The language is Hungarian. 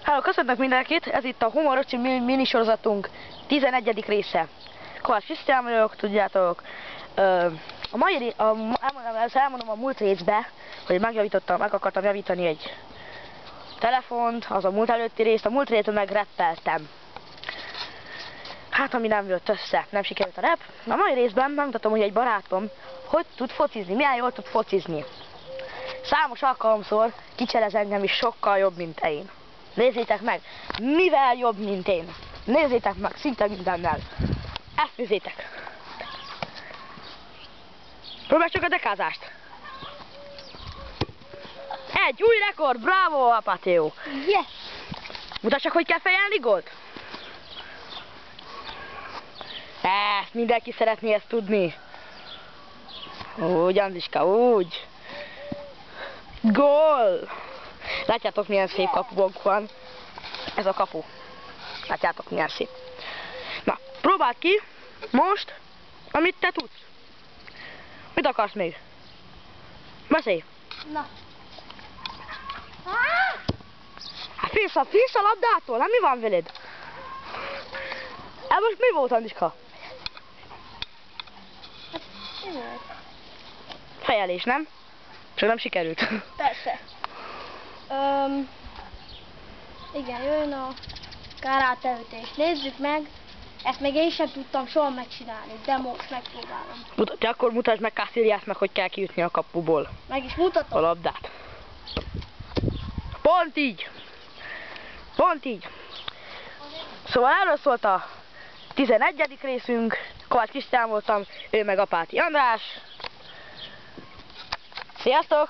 Hello, köszöntök mindenkit! Ez itt a Humoros című minisorozatunk 11. része. Kovács Krisztián vagyok, tudjátok. Elmondom a múlt részbe, hogy meg akartam javítani egy telefont, az a múlt előtti részt. A múlt részben meg rappeltem. Hát ami nem jött össze, nem sikerült a rap. A mai részben megmutatom, hogy egy barátom hogy tud focizni, milyen jól tud focizni. Számos alkalomszor kicselez engem is sokkal jobb, mint én. Nézzétek meg, mivel jobb, mint én. Nézzétek meg, szinte mindennel. Ezt nézzétek. Próbálj csak a dekázást. Egy új rekord, bravo, Apateo. Yes! Mutasd csak, hogy kell fejelni gólt. Ezt mindenki szeretné ezt tudni. Úgy, Andriska, úgy. Gól! Látjátok, milyen szép kapubonk van. Ez a kapu. Látjátok, milyen szép. Na, próbáld ki most, amit te tudsz. Mit akarsz még? Beszélj! Na. Hát félsz a labdától? Hát mi van veled? Ez most mi volt, Andriska? Fejelés, nem? Csak nem sikerült. Persze. Igen, jön a karáteütés. Nézzük meg. Ezt még én sem tudtam soha megcsinálni, de most megpróbálom. Akkor mutasd meg Casillasnak, hogy kell kiütni a kapuból. Meg is mutatom. A labdát. Pont így! Pont így! Szóval erről szólt a 11. részünk. Kovács Krisztián voltam, ő meg Apáti András. Sziasztok!